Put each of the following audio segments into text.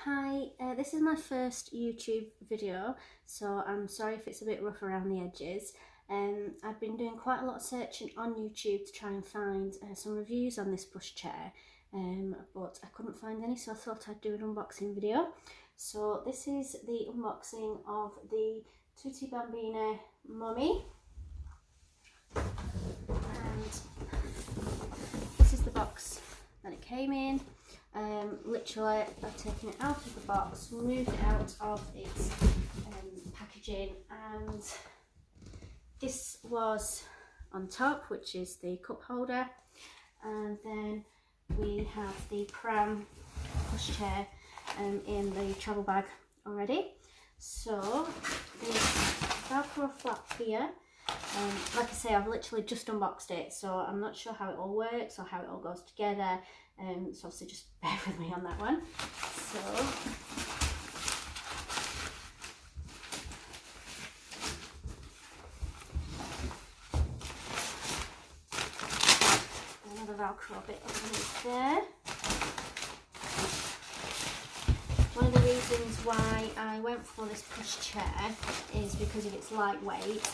Hi, this is my first YouTube video, so I'm sorry if it's a bit rough around the edges. I've been doing quite a lot of searching on YouTube to try and find some reviews on this pushchair, but I couldn't find any, so I thought I'd do an unboxing video. So this is the unboxing of the Tutti bambini momi, and this is the box that it came in. Literally, I've taken it out of the box, removed it out of its packaging, and this was on top, which is the cup holder, and then we have the pram pushchair in the travel bag already. So the Velcro flap here, like I say, I've literally just unboxed it, so I'm not sure how it all works or how it all goes together, so obviously just bear with me on that one. So another Velcro bit underneath there. One of the reasons why I went for this pushchair is because of its lightweight.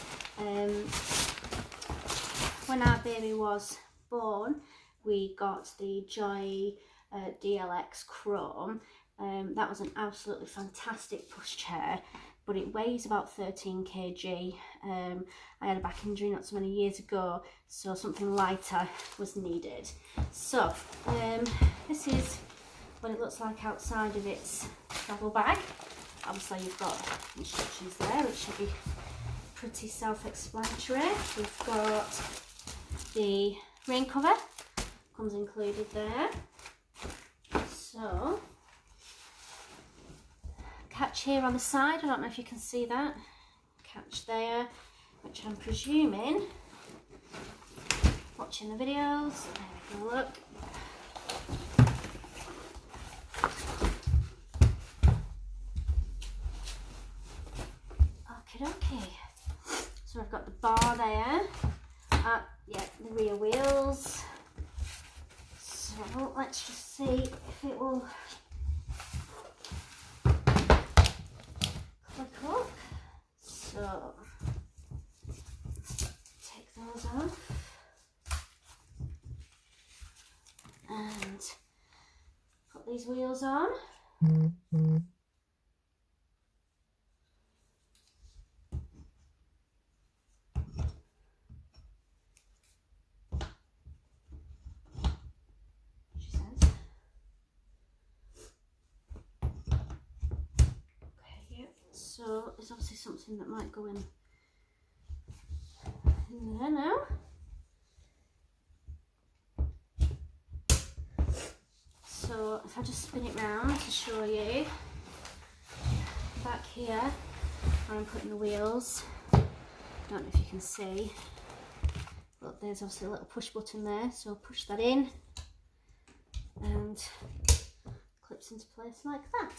When our baby was born, we got the Joy DLX Chrome. That was an absolutely fantastic pushchair, but it weighs about 13 kg. I had a back injury not so many years ago, so something lighter was needed. So this is what it looks like outside of its travel bag. Obviously you've got instructions there, which should be pretty self-explanatory. We've got the rain cover, comes included there. So catch here on the side, I don't know if you can see that catch there, which I'm presuming, watching the videos, there we go, look. Okay, so I've got the bar there, yeah, the rear wheels. So let's just see if it will click up. So take those off and put these wheels on. So there's obviously something that might go in there now. So if I just spin it round to show you, back here I'm putting the wheels. Don't know if you can see, but there's obviously a little push button there, so push that in and clips into place like that.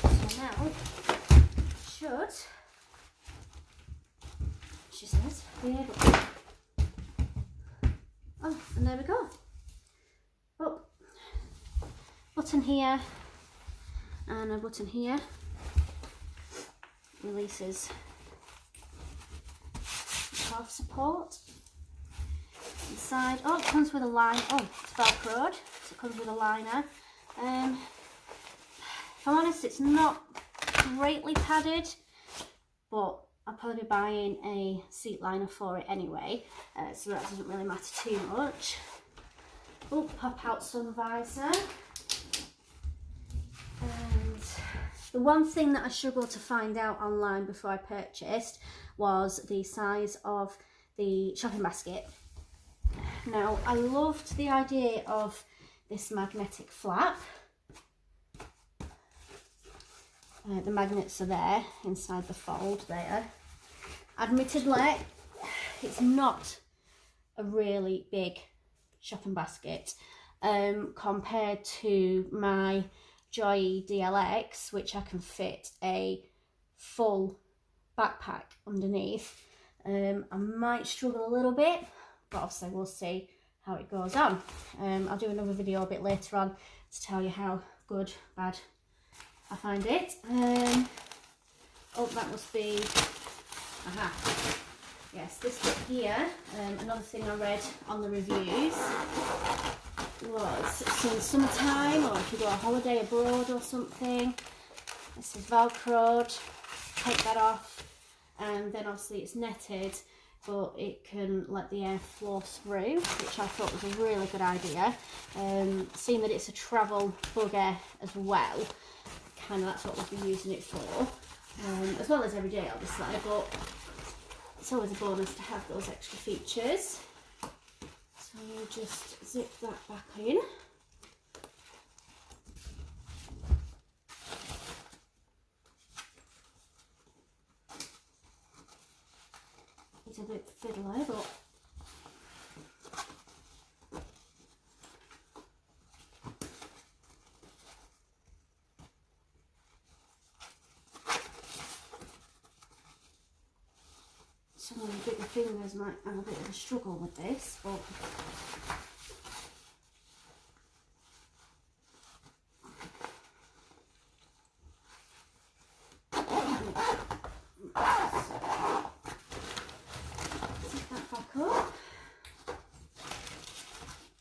So now she says, be able to. Oh, and there we go. Oh, button here and a button here releases half support inside. Oh, it comes with a line. Oh, it's Velcroed, so it comes with a liner. If I'm honest, it's not greatly padded, but I'll probably be buying a seat liner for it anyway, so that doesn't really matter too much. Oh, pop out sun visor. And the one thing that I struggled to find out online before I purchased was the size of the shopping basket. Now, I loved the idea of this magnetic flap. The magnets are there inside the fold there. Admittedly, it's not a really big shopping basket compared to my Joy DLX, which I can fit a full backpack underneath. I might struggle a little bit, but obviously we'll see how it goes on. I'll do another video a bit later on to tell you how good, bad I find it. Oh, that must be, aha. Yes, this bit here, another thing I read on the reviews was, so in summertime, or if you go on holiday abroad or something, this is velcroed, take that off, and then obviously it's netted, but it can let the air flow through, which I thought was a really good idea. Seeing that it's a travel bugger as well, kind of that's what we'll be using it for, as well as every day obviously, but it's always a bonus to have those extra features. So we'll just zip that back in. It's a bit fiddly, but some of the bigger fingers might have a bit of a struggle with this, but zip that back up.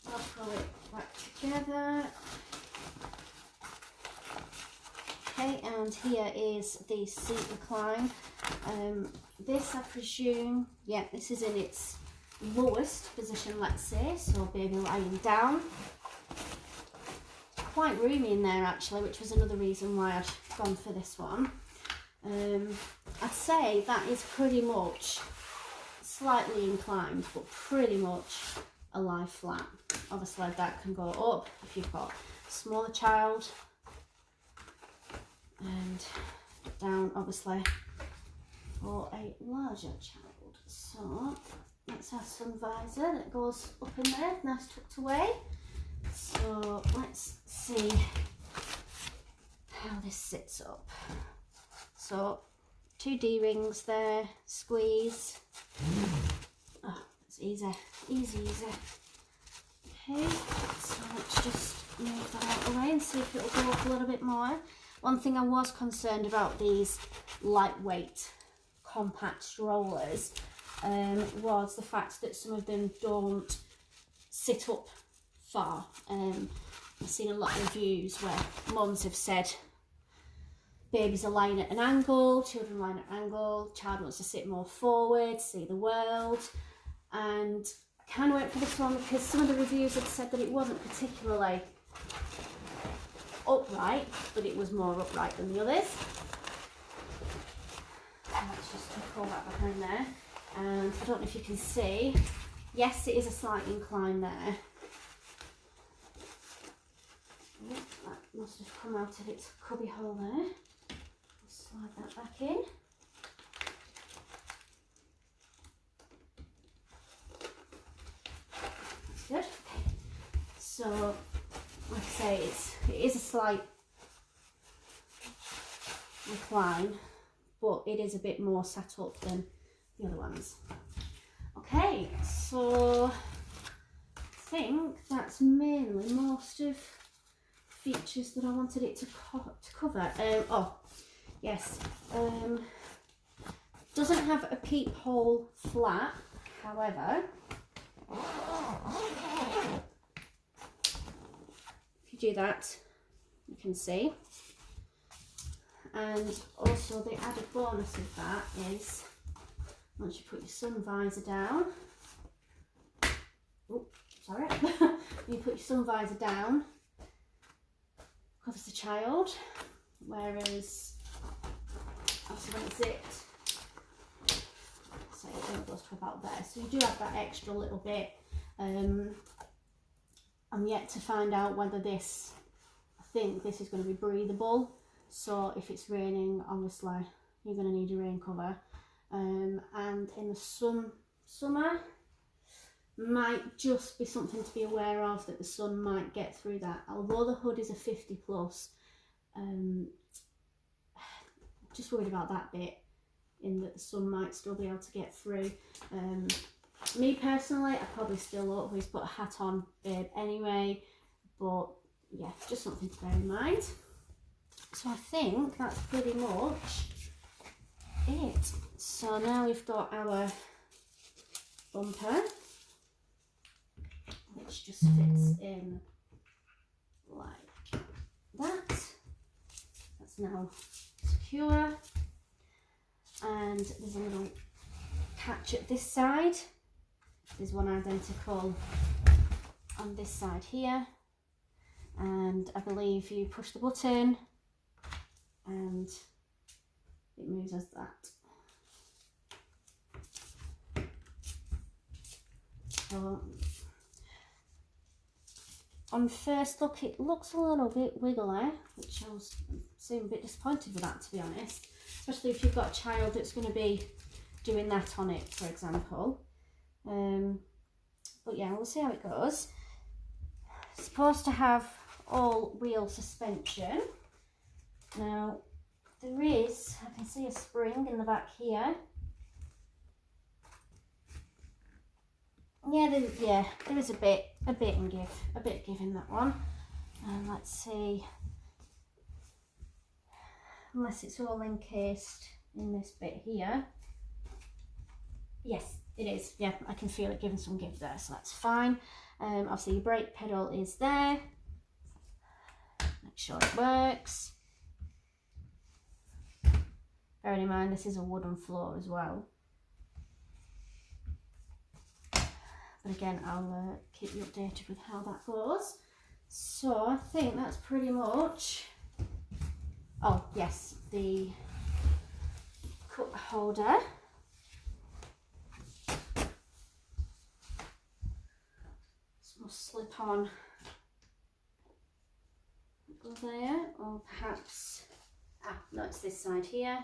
I'll pull it back together. Okay, and here is the seat recline. This, I presume, yeah, this is in its lowest position, let's say, so baby lying down. It's quite roomy in there actually, which was another reason why I'd gone for this one. I'd say that is pretty much slightly inclined, but pretty much a lie flat. Obviously that can go up if you've got a smaller child, and down obviously for a larger child. So let's have some visor that goes up in there, nice tucked away. So let's see how this sits up. So 2 D-rings there, squeeze. Oh, it's easy, easy, easy. Okay, so let's just move that out of the way and see if it'll go up a little bit more. One thing I was concerned about these lightweight compact strollers was the fact that some of them don't sit up far. I've seen a lot of reviews where mums have said babies are lying at an angle, children lying at an angle, child wants to sit more forward, see the world, and I kind of went for this one because some of the reviews had said that it wasn't particularly upright, but it was more upright than the others. So let's just pull that behind there, and I don't know if you can see, yes, it is a slight incline there. Yep, that must have come out of its cubby hole there. Slide that back in. That's good. Okay. So, like I say, it is a slight recline, but it is a bit more set up than the other ones. Okay, so I think that's mainly most of features that I wanted it to cover. Oh, yes, doesn't have a peephole flap, however, if you do that, you can see. And also the added bonus of that is, once you put your sun visor down, oh, sorry, you put your sun visor down, covers the child, whereas also when it's zipped, so it goes to about there. So you do have that extra little bit. I'm yet to find out whether this, I think this is going to be breathable. So if it's raining, obviously you're going to need a rain cover. And in the summer, might just be something to be aware of, that the sun might get through that. Although the hood is a 50 plus, just worried about that bit, in that the sun might still be able to get through. Me personally, I probably still always put a hat on, babe, anyway, but yeah, just something to bear in mind. So I think that's pretty much it. So now we've got our bumper, which just fits in like that. That's now secure. And there's a little catch at this side. There's one identical on this side here. And I believe you push the button and it moves as that. So on first look it looks a little bit wiggly, which I was seem a bit disappointed with that, to be honest, especially if you've got a child that's going to be doing that on it, for example. But yeah, we'll see how it goes. It's supposed to have all wheel suspension. Now there is, I can see a spring in the back here. Yeah, there is a bit of give in that one. And let's see, unless it's all encased in this bit here. Yes, it is. Yeah, I can feel it giving some give there, so that's fine. Obviously your brake pedal is there. Make sure it works. Bearing in mind this is a wooden floor as well. But again, I'll keep you updated with how that goes. So I think that's pretty much. Oh yes, the cup holder. This must slip on there, or perhaps, no, it's this side here.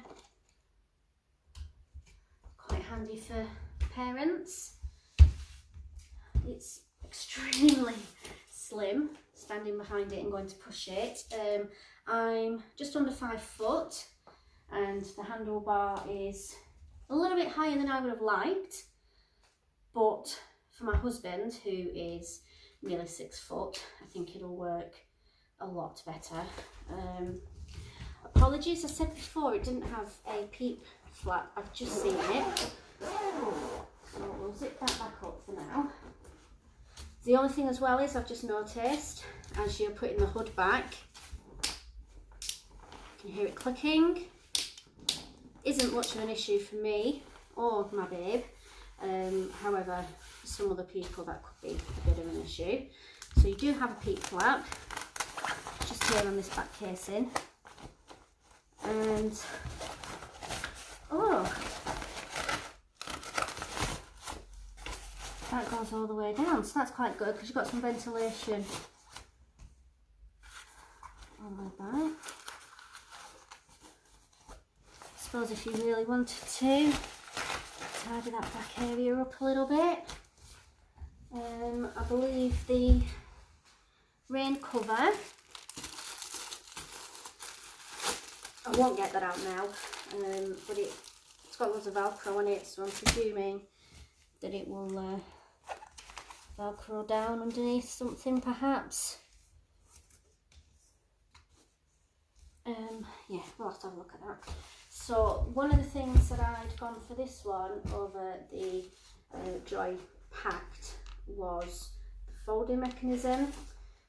Quite handy for parents. It's extremely slim, standing behind it and going to push it. I'm just under 5 foot and the handlebar is a little bit higher than I would have liked, but for my husband, who is nearly 6 foot, I think it'll work a lot better. Apologies, I said before it didn't have a peep flap. I've just seen it, so we'll zip that back up for now. The only thing as well is I've just noticed, as you're putting the hood back, you can hear it clicking. Isn't much of an issue for me or my babe. However, for some other people that could be a bit of an issue. So you do have a peak flap, just here on this back casing. And, oh, that goes all the way down, so that's quite good because you've got some ventilation on the back. I suppose if you really wanted to tidy that back area up a little bit. I believe the rain cover, I won't get that out now, but it's got loads of Velcro on it, so I'm presuming that it will Velcro down underneath something perhaps. Yeah, we'll have to have a look at that. So one of the things that I'd gone for this one over the Joy Packed was the folding mechanism.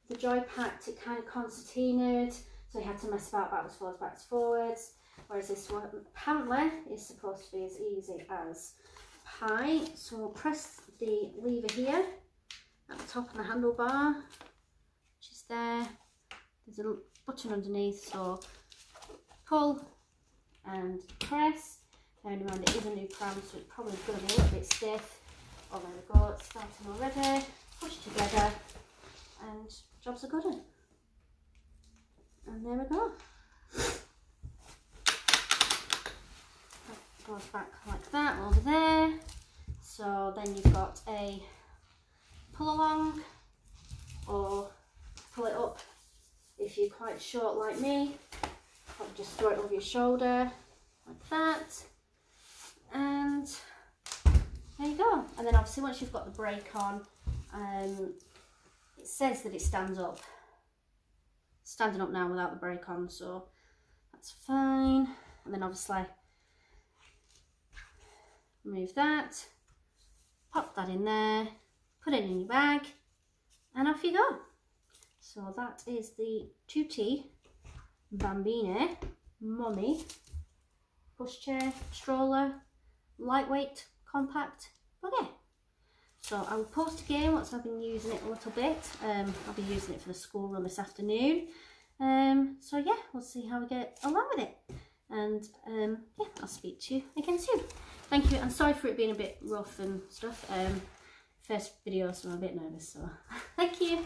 The Joy Packed, it kind of concertinaed, so you had to mess about backwards forwards, whereas this one apparently is supposed to be as easy as pie. So we'll press the lever here at the top of the handlebar, which is there. There's a button underneath, so pull and press. Bearing in mind it is a new pram, so it's probably going to be a little bit stiff. Oh, there we go, it's starting already. Push together and jobs are good. And there we go. That goes back like that over there. So then you've got a pull along, or pull it up if you're quite short like me. Probably just throw it over your shoulder like that, and there you go. And then obviously once you've got the brake on, it says that it stands up. Standing up now without the brake on, so that's fine. And then obviously remove that, pop that in there, put it in your bag, and off you go. So that is the Tutti Bambini Mummy pushchair stroller, lightweight, compact buggy. So I will post again once I've been using it a little bit. I'll be using it for the school run this afternoon. So yeah, we'll see how we get along with it. And yeah, I'll speak to you again soon. Thank you, and sorry for it being a bit rough and stuff. First video, so I'm a bit nervous, so thank you.